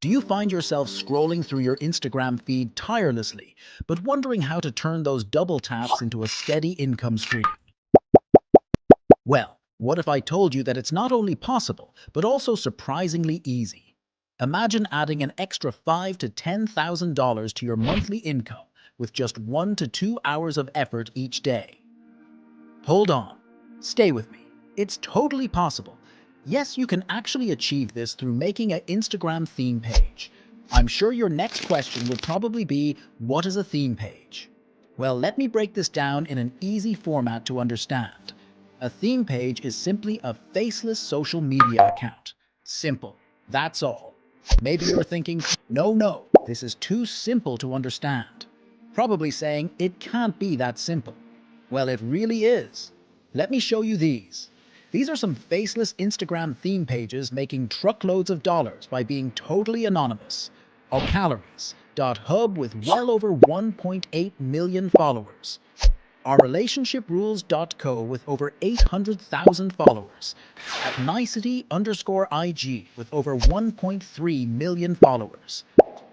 Do you find yourself scrolling through your Instagram feed tirelessly, but wondering how to turn those double taps into a steady income stream? Well, what if I told you that it's not only possible, but also surprisingly easy? Imagine adding an extra $5,000 to $10,000 to your monthly income with just 1 to 2 hours of effort each day. Hold on. Stay with me. It's totally possible. Yes, you can actually achieve this through making an Instagram theme page. I'm sure your next question will probably be, what is a theme page? Well, let me break this down in an easy format to understand. A theme page is simply a faceless social media account. Simple. That's all. Maybe you're thinking, no, this is too simple to understand. Probably saying it can't be that simple. Well, it really is. Let me show you these. These are some faceless Instagram theme pages making truckloads of dollars by being totally anonymous. Calories.hub with well over 1.8 million followers. OurRelationshipRules.co with over 800,000 followers. At Nicety_IG with over 1.3 million followers.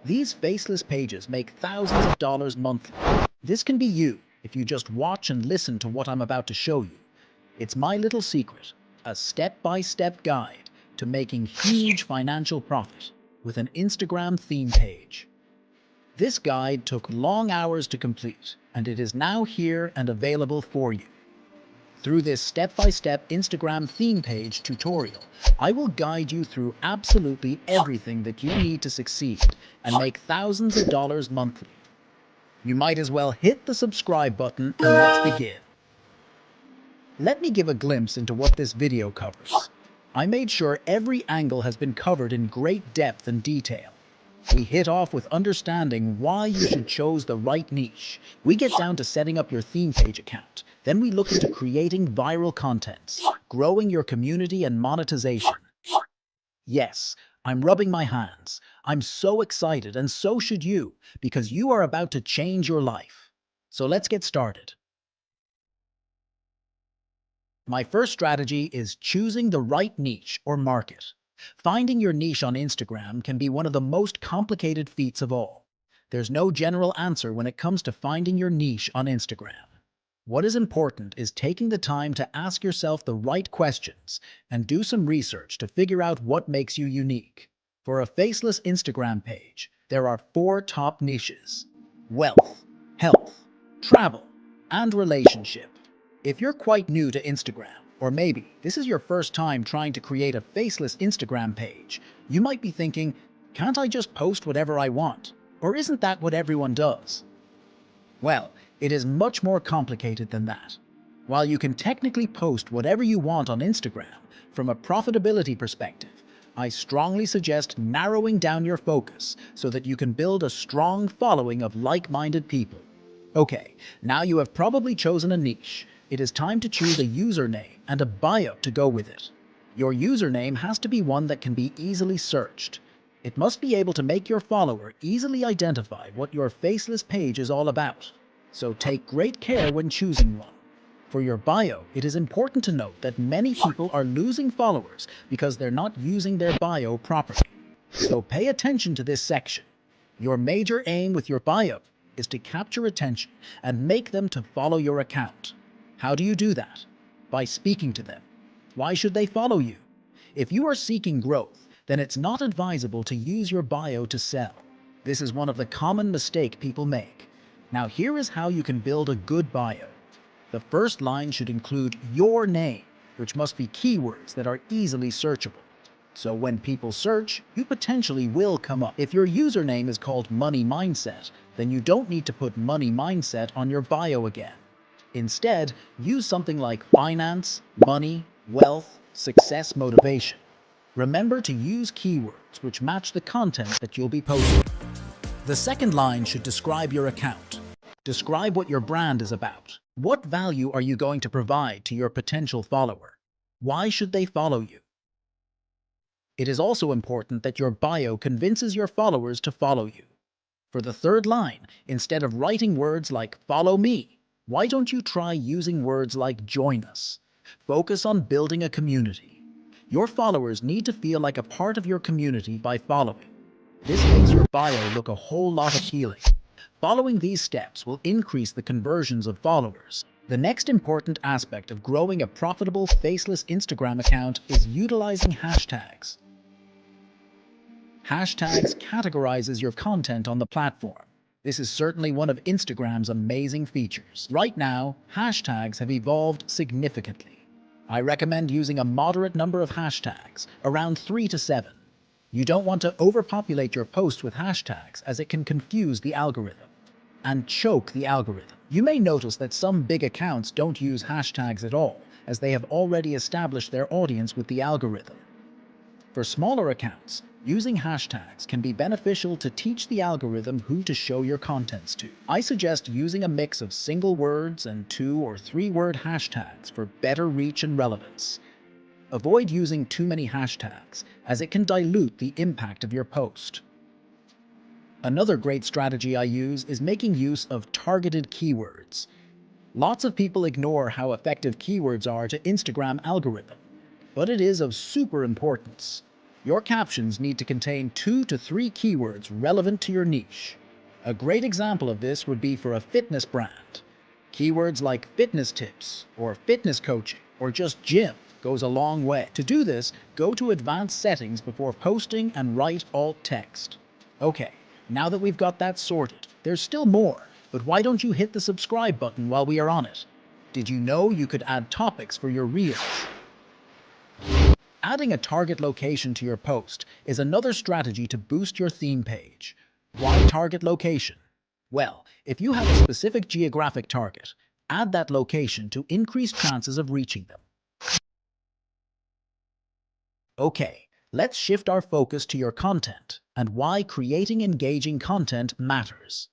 These faceless pages make thousands of dollars monthly. This can be you if you just watch and listen to what I'm about to show you. It's my little secret, a step-by-step guide to making huge financial profit with an Instagram theme page. This guide took long hours to complete, and it is now here and available for you. Through this step-by-step Instagram theme page tutorial, I will guide you through absolutely everything that you need to succeed and make thousands of dollars monthly. You might as well hit the subscribe button and let's begin. Let me give a glimpse into what this video covers. I made sure every angle has been covered in great depth and detail. We hit off with understanding why you should choose the right niche. We get down to setting up your theme page account. Then we look into creating viral contents, growing your community and monetization. Yes, I'm rubbing my hands. I'm so excited, and so should you, because you are about to change your life. So let's get started. My first strategy is choosing the right niche or market. Finding your niche on Instagram can be one of the most complicated feats of all. There's no general answer when it comes to finding your niche on Instagram. What is important is taking the time to ask yourself the right questions and do some research to figure out what makes you unique. For a faceless Instagram page, there are 4 top niches: wealth, health, travel, and relationship. If you're quite new to Instagram, or maybe this is your first time trying to create a faceless Instagram page, you might be thinking, can't I just post whatever I want? Or isn't that what everyone does? Well, it is much more complicated than that. While you can technically post whatever you want on Instagram, from a profitability perspective, I strongly suggest narrowing down your focus so that you can build a strong following of like-minded people. Okay, now you have probably chosen a niche. It is time to choose a username and a bio to go with it. Your username has to be one that can be easily searched. It must be able to make your follower easily identify what your faceless page is all about. So take great care when choosing one. For your bio, it is important to note that many people are losing followers because they're not using their bio properly. So pay attention to this section. Your major aim with your bio is to capture attention and make them to follow your account. How do you do that? By speaking to them. Why should they follow you? If you are seeking growth, then it's not advisable to use your bio to sell. This is one of the common mistakes people make. Now here is how you can build a good bio. The first line should include your name, which must be keywords that are easily searchable. So when people search, you potentially will come up. If your username is called Money Mindset, then you don't need to put Money Mindset on your bio again. Instead, use something like finance, money, wealth, success, motivation. Remember to use keywords which match the content that you'll be posting. The second line should describe your account. Describe what your brand is about. What value are you going to provide to your potential follower? Why should they follow you? It is also important that your bio convinces your followers to follow you. For the third line, instead of writing words like "follow me," why don't you try using words like "join us"? Focus on building a community. Your followers need to feel like a part of your community by following. This makes your bio look a whole lot appealing. Following these steps will increase the conversions of followers. The next important aspect of growing a profitable faceless Instagram account is utilizing hashtags. Hashtags categorizes your content on the platform. This is certainly one of Instagram's amazing features. Right now, hashtags have evolved significantly. I recommend using a moderate number of hashtags, around 3 to 7. You don't want to overpopulate your post with hashtags as it can confuse the algorithm and choke the algorithm. You may notice that some big accounts don't use hashtags at all, as they have already established their audience with the algorithm. For smaller accounts, using hashtags can be beneficial to teach the algorithm who to show your contents to. I suggest using a mix of single words and 2 or 3 word hashtags for better reach and relevance. Avoid using too many hashtags, as it can dilute the impact of your post. Another great strategy I use is making use of targeted keywords. Lots of people ignore how effective keywords are to Instagram algorithm, but it is of super importance. Your captions need to contain 2 to 3 keywords relevant to your niche. A great example of this would be for a fitness brand. Keywords like fitness tips, or fitness coaching, or just gym goes a long way. To do this, go to advanced settings before posting and write alt text. Okay, now that we've got that sorted, there's still more, but why don't you hit the subscribe button while we are on it? Did you know you could add topics for your reels? Adding a target location to your post is another strategy to boost your theme page. Why target location? Well, if you have a specific geographic target, add that location to increase chances of reaching them. Okay, let's shift our focus to your content and why creating engaging content matters.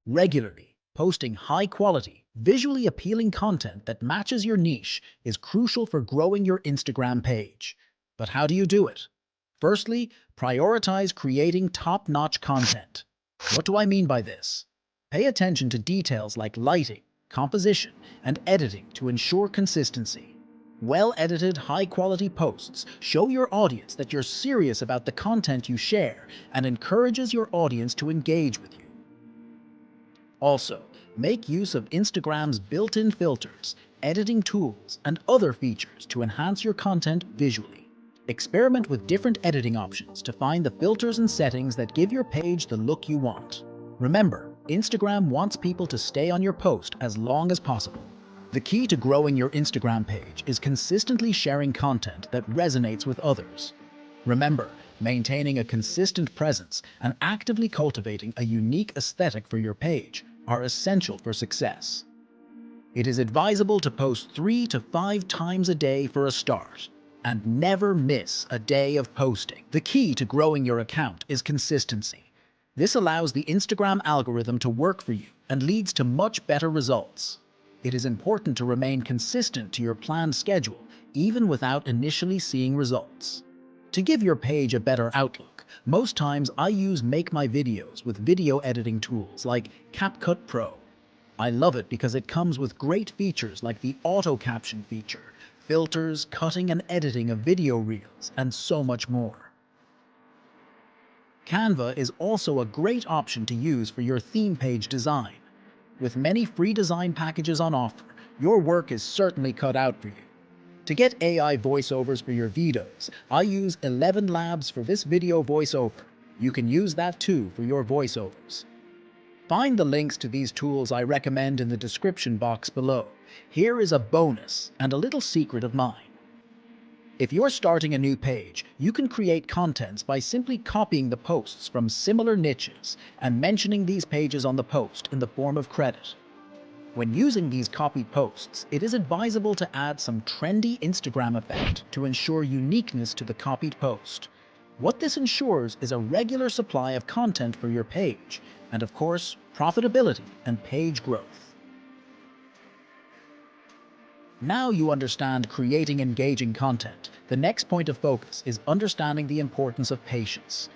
Regularly posting high-quality, visually appealing content that matches your niche is crucial for growing your Instagram page. But how do you do it? Firstly, prioritize creating top-notch content. What do I mean by this? Pay attention to details like lighting, composition, and editing to ensure consistency. Well-edited, high-quality posts show your audience that you're serious about the content you share and encourages your audience to engage with you. Also, make use of Instagram's built-in filters, editing tools, and other features to enhance your content visually. Experiment with different editing options to find the filters and settings that give your page the look you want. Remember, Instagram wants people to stay on your post as long as possible. The key to growing your Instagram page is consistently sharing content that resonates with others. Remember, maintaining a consistent presence and actively cultivating a unique aesthetic for your page are essential for success. It is advisable to post 3 to 5 times a day for a start, and never miss a day of posting. The key to growing your account is consistency. This allows the Instagram algorithm to work for you and leads to much better results. It is important to remain consistent to your planned schedule, even without initially seeing results. To give your page a better outlook, most times I use Make My Videos with video editing tools like CapCut Pro. I love it because it comes with great features like the auto caption feature, filters, cutting and editing of video reels, and so much more. Canva is also a great option to use for your theme page design. With many free design packages on offer, your work is certainly cut out for you. To get AI voiceovers for your videos, I use ElevenLabs for this video voiceover. You can use that too for your voiceovers. Find the links to these tools I recommend in the description box below. Here is a bonus and a little secret of mine. If you're starting a new page, you can create contents by simply copying the posts from similar niches and mentioning these pages on the post in the form of credit. When using these copied posts, it is advisable to add some trendy Instagram effect to ensure uniqueness to the copied post. What this ensures is a regular supply of content for your page, and of course, profitability and page growth. Now you understand creating engaging content. The next point of focus is understanding the importance of patience.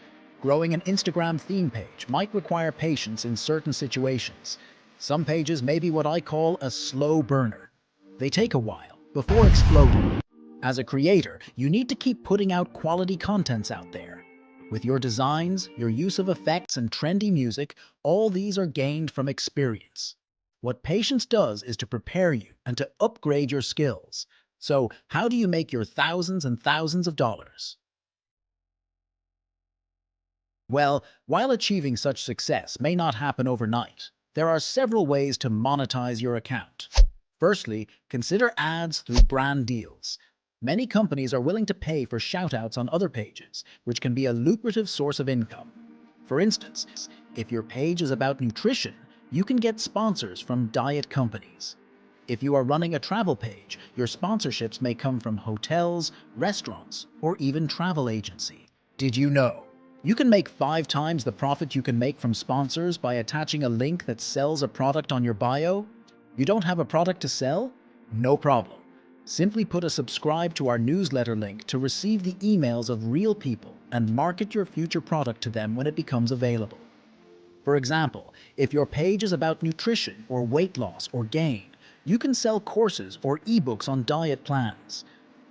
Growing an Instagram theme page might require patience in certain situations. Some pages may be what I call a slow burner. They take a while before exploding. As a creator, you need to keep putting out quality contents out there. With your designs, your use of effects and trendy music, all these are gained from experience. What patience does is to prepare you and to upgrade your skills. So, how do you make your thousands and thousands of dollars? Well, while achieving such success may not happen overnight, there are several ways to monetize your account. Firstly, consider ads through brand deals. Many companies are willing to pay for shoutouts on other pages, which can be a lucrative source of income. For instance, if your page is about nutrition, you can get sponsors from diet companies. If you are running a travel page, your sponsorships may come from hotels, restaurants, or even travel agency. Did you know? You can make 5 times the profit you can make from sponsors by attaching a link that sells a product on your bio. You don't have a product to sell? No problem. Simply put a subscribe to our newsletter link to receive the emails of real people and market your future product to them when it becomes available. For example, if your page is about nutrition or weight loss or gain, you can sell courses or ebooks on diet plans.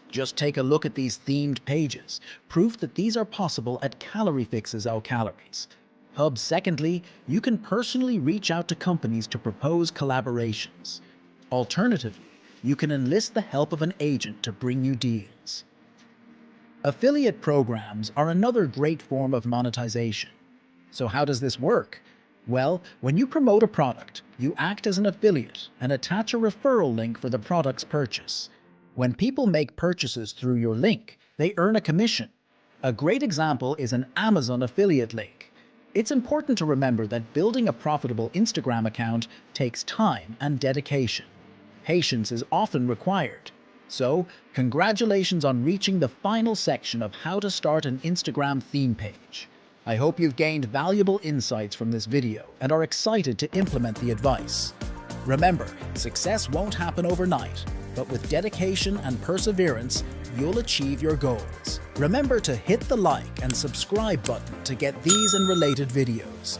Just take a look at these themed pages, proof that these are possible at Calorie Fix's Our Calories. Secondly, you can personally reach out to companies to propose collaborations. Alternatively, you can enlist the help of an agent to bring you deals. Affiliate programs are another great form of monetization. So how does this work? Well, when you promote a product, you act as an affiliate and attach a referral link for the product's purchase. When people make purchases through your link, they earn a commission. A great example is an Amazon affiliate link. It's important to remember that building a profitable Instagram account takes time and dedication. Patience is often required. So, congratulations on reaching the final section of how to start an Instagram theme page. I hope you've gained valuable insights from this video and are excited to implement the advice. Remember, success won't happen overnight, but with dedication and perseverance, you'll achieve your goals. Remember to hit the like and subscribe button to get these and related videos.